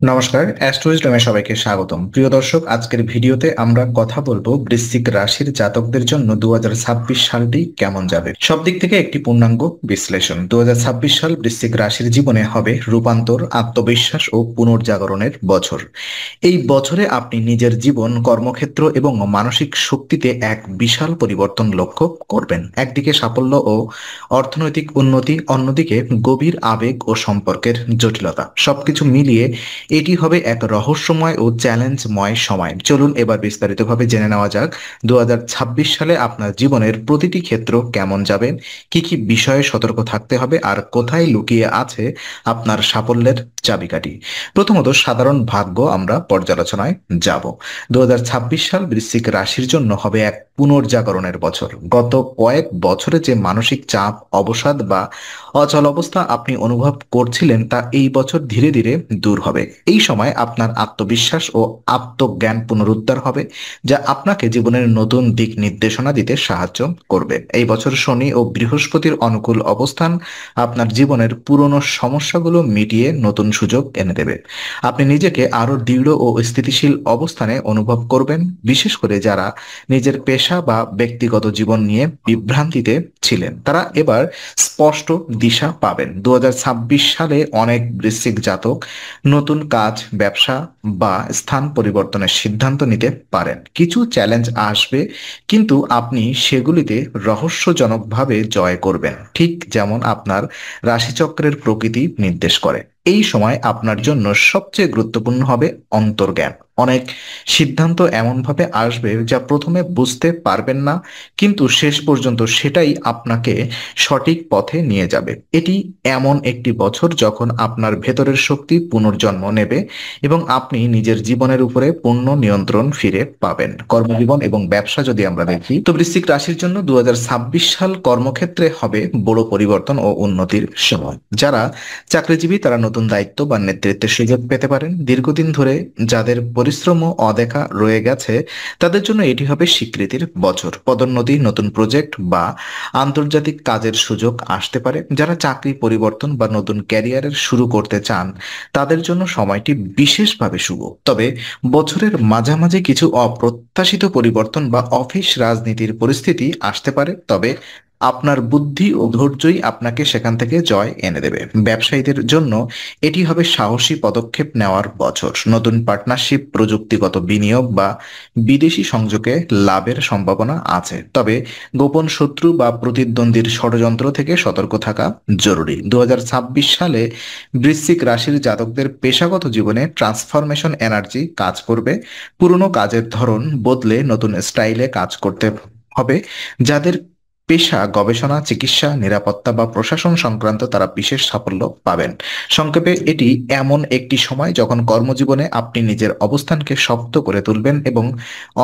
নমস্কার, অ্যাস্ট্রোইজডমে সবাইকে স্বাগতম। প্রিয় দর্শক, আজকের ভিডিওতে আমরা কথা বলবো বৃশ্চিক রাশির জাতকদের জন্য 2026 সালটি কেমন যাবে। সব দিক থেকে একটি পূর্ণাঙ্গ বিশ্লেষণ। 2026 সাল বৃশ্চিক রাশির জীবনে হবে রূপান্তর, আত্মবিশ্বাস ও পুনর্জাগরণের বছর। এই বছরে আপনি নিজের জীবন, কর্মক্ষেত্র এবং মানসিক শক্তিতে এক বিশাল পরিবর্তন লক্ষ্য করবেন। একদিকে সাফল্য ও অর্থনৈতিক উন্নতি, অন্যদিকে গভীর আবেগ ও সম্পর্কের জটিলতা। সবকিছু মিলিয়ে এটি হবে এক রহস্যময় ও চ্যালেঞ্জময় সময়। চলুন এবার বিস্তারিতভাবে জেনে নেওয়া যাক 2026 সালে আপনার জীবনের প্রতিটি ক্ষেত্র কেমন যাবে, কি কি বিষয়ে সতর্ক থাকতে হবে, আর কোথায় লুকিয়ে আছে আপনার সাফল্যের চাবিকাঠি। প্রথমত, সাধারণ ভাগ্য আমরা পর্যালোচনায় যাব। 2026 সাল বৃশ্চিক রাশির জন্য হবে এক পুনর্জাগরণের বছর। গত কয়েক বছরে যে মানসিক চাপ, অবসাদ বা অচল অবস্থা আপনি অনুভব করছিলেন তা এই বছর ধীরে ধীরে দূর হবে। এই সময় আপনার আত্মবিশ্বাস ও আত্মজ্ঞান পুনরুদ্ধার হবে, যা আপনাকে জীবনের নতুন দিক নির্দেশনা দিতে সাহায্য করবে। এই বছর শনি ও বৃহস্পতির অনুকূল অবস্থান আপনার জীবনের পুরনো সমস্যাগুলো মিটিয়ে নতুন সুযোগ এনে দেবে। আপনি নিজেকে আরো দৃঢ় ও স্থিতিশীল অবস্থানে অনুভব করবেন, বিশেষ করে যারা নিজের পেশা বা ব্যক্তিগত জীবন নিয়ে বিভ্রান্তিতে ছিলেন তারা এবার স্পষ্ট দিশা পাবেন। 2026 সালে অনেক বৃশ্চিক জাতক নতুন কাজ, ব্যবসা বা স্থান পরিবর্তনের সিদ্ধান্ত নিতে পারেন। কিছু চ্যালেঞ্জ আসবে, কিন্তু আপনি সেগুলিতে রহস্যজনকভাবে জয় করবেন, ঠিক যেমন আপনার রাশিচক্রের প্রকৃতি নির্দেশ করে। এই সময় আপনার জন্য সবচেয়ে গুরুত্বপূর্ণ হবে অন্তর্জ্ঞান। অনেক সিদ্ধান্ত এমনভাবে আসবে যা প্রথমে বুঝতে পারবেন না, কিন্তু শেষ পর্যন্ত সেটাই আপনাকে সঠিক পথে নিয়ে যাবে। এটি এমন একটি বছর যখন আপনার ভেতরের শক্তি পুনর্জন্ম নেবে এবং আপনি নিজের জীবনের উপরে পূর্ণ নিয়ন্ত্রণ ফিরে পাবেন। কর্মজীবন এবং ব্যবসা যদি আমরা দেখি, তো বৃশ্চিক রাশির জন্য 2026 সাল কর্মক্ষেত্রে হবে বড় পরিবর্তন ও উন্নতির সময়। যারা চাকরিজীবী তারা নতুন দায়িত্ব বা নেতৃত্বের সুযোগ পেতে পারেন। দীর্ঘদিন ধরে যাদের পরিশ্রম ও অদেখা রয়ে গেছে তাদের জন্য এটি হবে স্বীকৃতির বছর। পদোন্নতি, নতুন প্রজেক্ট বা আন্তর্জাতিক কাজের সুযোগ আসতে পারে। যারা চাকরি পরিবর্তন বা নতুন ক্যারিয়ারের শুরু করতে চান তাদের জন্য সময়টি বিশেষভাবে শুভ। তবে বছরের মাঝামাঝি কিছু অপ্রত্যাশিত পরিবর্তন বা অফিস রাজনীতির পরিস্থিতি আসতে পারে, তবে আপনার বুদ্ধি ও ধৈর্যই আপনাকে সেখান থেকে জয় এনে দেবে। ব্যবসায়ীদের জন্য এটি হবে সাহসী পদক্ষেপ নেওয়ার বছর। নতুন পার্টনারশিপ, প্রযুক্তিগত বিনিয়োগ বা বিদেশি সংযোগে লাভের সম্ভাবনা আছে, তবে গোপন শত্রু বা প্রতিদ্বন্দ্বীর ষড়যন্ত্র থেকে সতর্ক থাকা জরুরি। 2026 সালে বৃশ্চিক রাশির জাতকদের পেশাগত জীবনে ট্রান্সফরমেশন এনার্জি কাজ করবে। পুরনো কাজের ধরন বদলে নতুন স্টাইলে কাজ করতে হবে। যাদের পেশা গবেষণা, চিকিৎসা, নিরাপত্তা বা প্রশাসন সংক্রান্ত তারা বিশেষ সাফল্য পাবেন। সংক্ষেপে, এটি এমন একটি সময় যখন কর্মজীবনে আপনি নিজের অবস্থানকে শক্ত করে তুলবেন এবং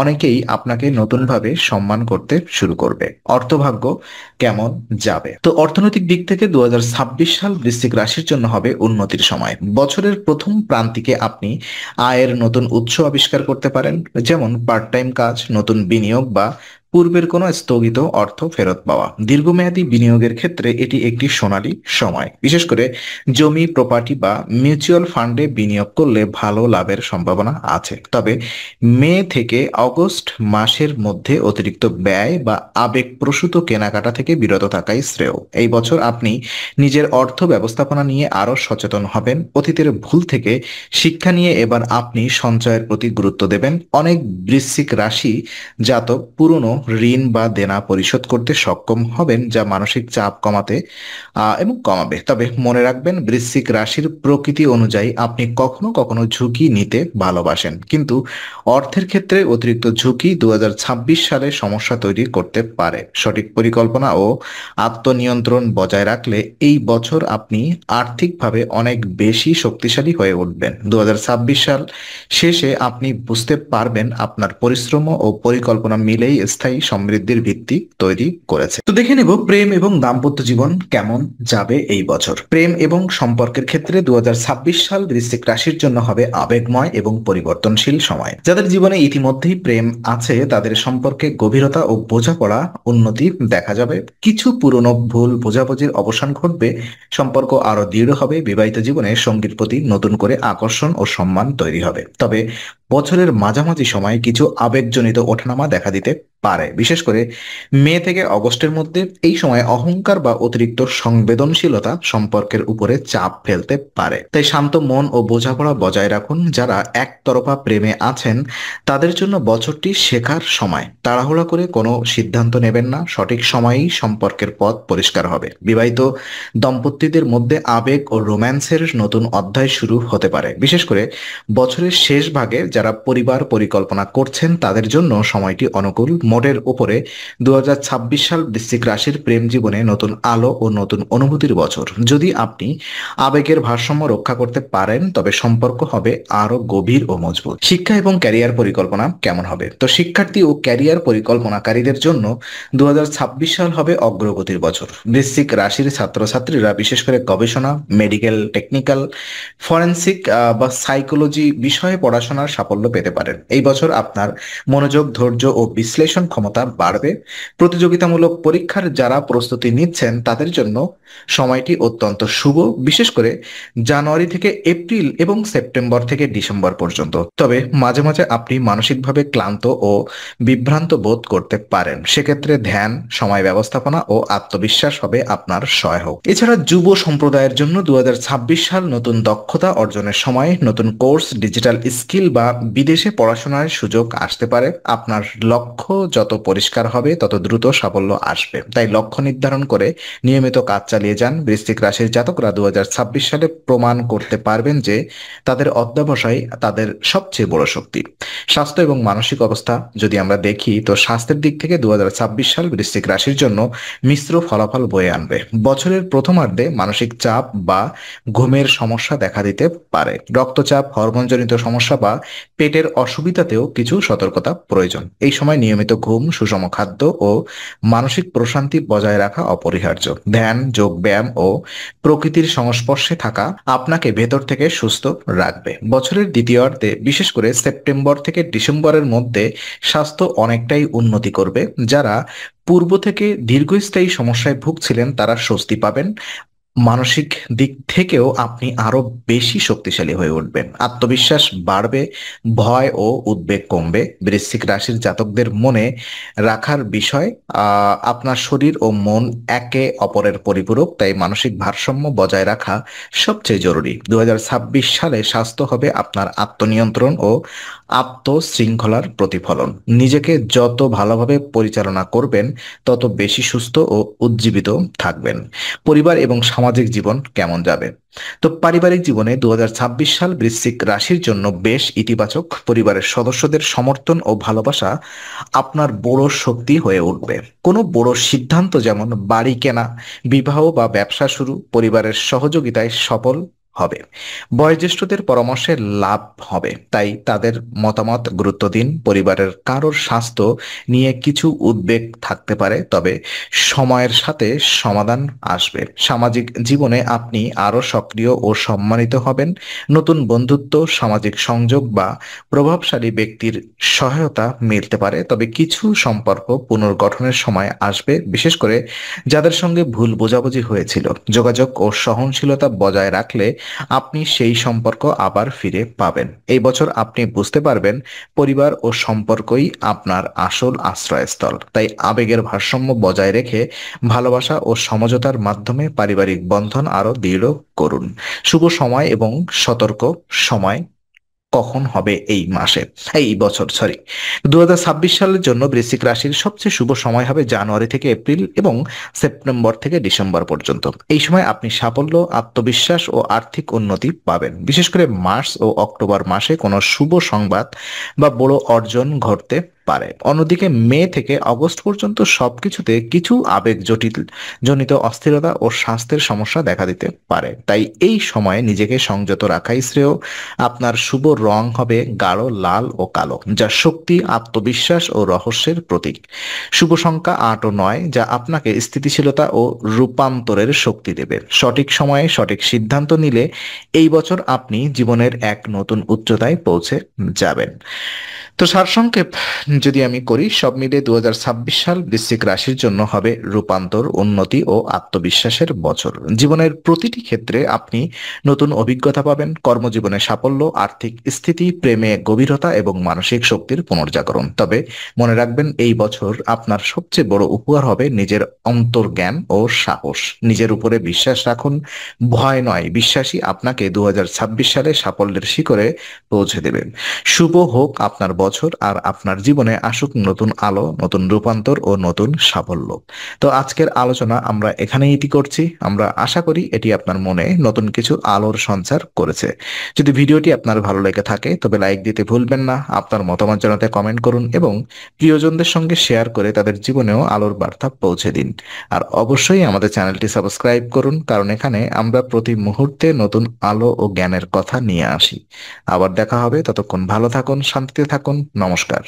অনেকেই আপনাকে নতুনভাবে সম্মান করতে শুরু করবে। অর্থভাগ্য কেমন যাবে, তো অর্থনৈতিক দিক থেকে 2026 সাল বৃশ্চিক রাশির জন্য হবে উন্নতির সময়। বছরের প্রথম প্রান্তিকে আপনি আয়ের নতুন উৎস আবিষ্কার করতে পারেন, যেমন পার্ট টাইম কাজ, নতুন বিনিয়োগ বা পূর্বের কোনো স্থগিত অর্থ ফেরত পাওয়া। দীর্ঘমেয়াদী বিনিয়োগের ক্ষেত্রে এটি একটি সোনালী সময়। বিশেষ করে জমি, প্রপার্টি বা মিউচুয়াল ফান্ডে বিনিয়োগ করলে ভালো লাভের সম্ভাবনা আছে। তবে মে থেকে অগস্ট মাসের মধ্যে অতিরিক্ত ব্যয় বা আবেগপ্রসূত কেনাকাটা থেকে বিরত থাকাই শ্রেয়। এই বছর আপনি নিজের অর্থ ব্যবস্থাপনা নিয়ে আরো সচেতন হবেন। অতীতের ভুল থেকে শিক্ষা নিয়ে এবার আপনি সঞ্চয়ের প্রতি গুরুত্ব দেবেন। অনেক বৃশ্চিক রাশি জাতক পুরনো ঋণ বা দেনা পরিশোধ করতে সক্ষম হবেন, যা মানসিক চাপ কমাতে এবং কমাবে। তবে মনে রাখবেন, বৃশ্চিক রাশির প্রকৃতি অনুযায়ী আপনি কখনো কখনো ঝুঁকি নিতে ভালোবাসেন, কিন্তু অর্থের ক্ষেত্রে অতিরিক্ত ঝুঁকি 2026 সালে সমস্যা তৈরি করতে পারে। সঠিক পরিকল্পনা ও আত্মনিয়ন্ত্রণ বজায় রাখলে এই বছর আপনি আর্থিকভাবে অনেক বেশি শক্তিশালী হয়ে উঠবেন। 2026 সাল শেষে আপনি বুঝতে পারবেন আপনার পরিশ্রম ও পরিকল্পনা মিলেই স্থায়ী দীর্ঘস্থায়ী সমৃদ্ধির ভিত্তি তৈরি করেছে। তো দেখে নেব প্রেম এবং দাম্পত্য জীবন কেমন যাবে এই বছর। প্রেম এবং সম্পর্কের ক্ষেত্রে 2026 সাল বৃশ্চিক রাশির জন্য হবে আবেগময় এবং পরিবর্তনশীল সময়। যাদের জীবনে ইতিমধ্যেই প্রেম আছে তাদের সম্পর্কে গভীরতা ও বোঝাপড়া উন্নতি দেখা যাবে। কিছু পুরনো ভুল বোঝাবুঝির অবসান ঘটবে, সম্পর্ক আরো দৃঢ় হবে। বিবাহিত জীবনে সঙ্গীর প্রতি নতুন করে আকর্ষণ ও সম্মান তৈরি হবে। তবে বছরের মাঝামাঝি সময়ে কিছু আবেগজনিত ওঠানামা দেখা দিতে পারে, বিশেষ করে মে থেকে অগস্টের মধ্যে। এই সময় অহংকার বা অতিরিক্ত সংবেদনশীলতা সম্পর্কের উপরে চাপ ফেলতে পারে। তাই শান্ত মন ও বোঝাপড়া বজায় রাখুন। যারা একতরফা প্রেমে আছেন তাদের জন্য বছরটি শেখার সময়। তাড়াহুড়া করে কোনো সিদ্ধান্ত নেবেন না, সঠিক সময়েই সম্পর্কের পথ পরিষ্কার হবে। বিবাহিত দম্পতিদের মধ্যে আবেগ ও রোম্যান্সের নতুন অধ্যায় শুরু হতে পারে, বিশেষ করে বছরের শেষ ভাগে যারা পরিবার পরিকল্পনা করছেন তাদের জন্য সময়টি অনুকূল। মোটের উপরে 2026 সাল বৃশ্চিক রাশির প্রেম জীবনে নতুন আলো ও নতুন অনুভূতির বছর। যদি আপনি আবেগের ভারসাম্য রক্ষা করতে পারেন তবে সম্পর্ক হবে আরো গভীর ও মজবুত। শিক্ষা এবং ক্যারিয়ার পরিকল্পনা কেমন হবে? তো শিক্ষার্থী ও ক্যারিয়ার পরিকল্পনাকারীদের জন্য 2026 সাল হবে অগ্রগতির বছর। বৃশ্চিক রাশির ছাত্রছাত্রীরা বিশেষ করে গবেষণা, মেডিকেল, টেকনিক্যাল, ফরেন্সিক বা সাইকোলজি বিষয়ে পড়াশোনার সাফল্য পেতে পারেন। এই বছর আপনার মনোযোগ, ধৈর্য ও বিশ্লেষণ ক্ষমতা বাড়বে। প্রতিযোগিতামূলক পরীক্ষার যারা প্রস্তুতি নিচ্ছেন তাদের জন্য সময়টি অত্যন্ত শুভ, বিশেষ করে জানুয়ারি থেকে এপ্রিল এবং সেপ্টেম্বর থেকে ডিসেম্বর পর্যন্ত। তবে মাঝে মাঝে আপনি মানসিকভাবে ক্লান্ত ও বিভ্রান্ত বোধ করতে পারেন। সেক্ষেত্রে ধ্যান, সময় ব্যবস্থাপনা ও আত্মবিশ্বাস হবে আপনার সহায়ক। এছাড়া যুব সম্প্রদায়ের জন্য 2026 সাল নতুন দক্ষতা অর্জনের সময়। নতুন কোর্স, ডিজিটাল স্কিল বা বিদেশে পড়াশোনার সুযোগ আসতে পারে। আপনার লক্ষ্য যত পরিষ্কার হবে তত দ্রুত সাফল্য আসবে। তাই লক্ষ্য নির্ধারণ করে নিয়মিত কাজ চালিয়ে যান। বৃশ্চিক রাশির জাতকরা 2026 সালে প্রমাণ করতে পারবেন যে তাদের অধ্যবসায় তাদের সবচেয়ে বড় শক্তি। স্বাস্থ্য এবং মানসিক অবস্থা যদি আমরা দেখি তো স্বাস্থ্যের দিক থেকে 2026 সাল বৃশ্চিক রাশির জন্য মিশ্র ফলাফল বয়ে আনবে। বছরের প্রথমার্ধে মানসিক চাপ বা ঘুমের সমস্যা দেখা দিতে পারে। রক্তচাপ, হরমোনজনিত সমস্যা বা পেটের অসুবিধাতেও কিছু সতর্কতা প্রয়োজন। এই সময় নিয়মিত ঘুম, সুষম খাদ্য ও মানসিক প্রশান্তি বজায় রাখা অপরিহার্য। ধ্যান, যোগ ব্যায়াম ও প্রকৃতির সংস্পর্শে থাকা আপনাকে ভেতর থেকে সুস্থ রাখবে। বছরের দ্বিতীয়ার্ধে বিশেষ করে সেপ্টেম্বর থেকে ডিসেম্বরের মধ্যে স্বাস্থ্য অনেকটাই উন্নতি করবে। যারা পূর্ব থেকে দীর্ঘস্থায়ী সমস্যায় ভুগছিলেন তারা স্বস্তি পাবেন। মানসিক দিক থেকেও আপনি আরো বেশি শক্তিশালী হয়ে উঠবেন। আত্মবিশ্বাস বাড়বে, ভয় ও উদ্বেগ কমবে। বৃশ্চিক রাশির জাতকদের মনে রাখার বিষয়, আপনার শরীর ও মন একে অপরের পরিপূরক, তাই মানসিক ভারসাম্য বজায় রাখা সবচেয়ে জরুরি। 2026 সালে স্বাস্থ্য হবে আপনার আত্মনিয়ন্ত্রণ ও আত্মশৃঙ্খলার প্রতিফলন। নিজেকে যত ভালোভাবে পরিচালনা করবেন তত বেশি সুস্থ ও উজ্জীবিত থাকবেন। পরিবার এবং সামাজিক জীবন কেমন যাবে? তো পারিবারিক জীবনে 2026 সাল বৃশ্চিক রাশির জন্য বেশ ইতিবাচক। পরিবারের সদস্যদের সমর্থন ও ভালোবাসা আপনার বড় শক্তি হয়ে উঠবে। কোনো বড় সিদ্ধান্ত যেমন বাড়ি কেনা, বিবাহ বা ব্যবসা শুরু পরিবারের সহযোগিতায় সফল হবে। বয়োজ্যেষ্ঠদের পরামর্শে লাভ হবে, তাই তাদের মতামত গুরুত্ব দিন। পরিবারের কারোর স্বাস্থ্য নিয়ে কিছু উদ্বেগ থাকতে পারে, তবে সময়ের সাথে সমাধান আসবে। সামাজিক জীবনে আপনি আরো সক্রিয় ও সম্মানিত হবেন। নতুন বন্ধুত্ব, সামাজিক সংযোগ বা প্রভাবশালী ব্যক্তির সহায়তা মিলতে পারে, তবে কিছু সম্পর্ক পুনর্গঠনের সময় আসবে, বিশেষ করে যাদের সঙ্গে ভুল বোঝাবুঝি হয়েছিল। যোগাযোগ ও সহনশীলতা বজায় রাখলে আপনি সেই সম্পর্ক আবার ফিরে পাবেন। এই বছর আপনি বুঝতে পারবেন পরিবার ও সম্পর্কই আপনার আসল আশ্রয়স্থল। তাই আবেগের ভারসাম্য বজায় রেখে ভালোবাসা ও সমঝোতার মাধ্যমে পারিবারিক বন্ধন আরো দৃঢ় করুন। শুভ সময় এবং সতর্ক সময় কখন হবে এই বছর 2026 সালের জন্য বৃশ্চিক রাশির সবচেয়ে শুভ সময় হবে জানুয়ারি থেকে এপ্রিল এবং সেপ্টেম্বর থেকে ডিসেম্বর পর্যন্ত। এই সময় আপনি সাফল্য, আত্মবিশ্বাস ও আর্থিক উন্নতি পাবেন। বিশেষ করে মার্চ ও অক্টোবর মাসে কোনো শুভ সংবাদ বা বড় অর্জন ঘটতে পারে। অন্যদিকে মে থেকে অগস্ট পর্যন্ত সবকিছুতে কিছু আবেগ জনিত অস্থিরতা ও স্বাস্থ্যের সমস্যা দেখা দিতে পারে, তাই এই সময়ে নিজেকে সংযত রাখাই শ্রেয়। আপনার শুভ রং হবে গাঢ় লাল ও কালো, যা শক্তি, আত্মবিশ্বাস ও রহস্যের প্রতীক। শুভ সংখ্যা 8 ও 9, যা আপনাকে স্থিতিশীলতা ও রূপান্তরের শক্তি দেবে। সঠিক সময়ে সঠিক সিদ্ধান্ত নিলে এই বছর আপনি জীবনের এক নতুন উচ্চতায় পৌঁছে যাবেন। তো সারসংক্ষেপ যদি আমি করি, সব মিলিয়ে 2026 সাল বৃশ্চিক রাশির জন্য হবে রূপান্তর, উন্নতি ও আত্মবিশ্বাসের বছর। জীবনের প্রতিটি ক্ষেত্রে আপনি নতুন অভিজ্ঞতা পাবেন, কর্মজীবনে সাফল্য, আর্থিক স্থিতি, প্রেমে গভীরতা এবং মানসিক শক্তির পুনর্জাগরণ। তবে মনে রাখবেন, এই বছর আপনার সবচেয়ে বড় উপহার হবে নিজের অন্তর্জ্ঞান ও সাহস। নিজের উপরে বিশ্বাস রাখুন, ভয় নয়, বিশ্বাসী আপনাকে 2026 সালে সাফল্যের শিখরে পৌঁছে দেবে। শুভ হোক আপনার বছর, আর আপনার জীবনে আসুক নতুন আলো, নতুন রূপান্তর ও নতুন সাফল্য। তো আজকের আলোচনা আমরা এখানেই ইতি করছি। আমরা আশা করি এটি আপনার মনে নতুন কিছু আলোর সঞ্চার করেছে। যদি ভিডিওটি আপনার ভালো লেগে থাকে তবে লাইক দিতে ভুলবেন না, আপনার মতামত জানাতে কমেন্ট করুন এবং প্রিয়জনদের সঙ্গে শেয়ার করে তাদের জীবনেও আলোর বার্তা পৌঁছে দিন। আর অবশ্যই আমাদের চ্যানেলটি সাবস্ক্রাইব করুন, কারণ এখানে আমরা প্রতি মুহূর্তে নতুন আলো ও জ্ঞানের কথা নিয়ে আসি। আবার দেখা হবে, ততক্ষণ ভালো থাকুন, শান্তিতে থাকুন। নমস্কার।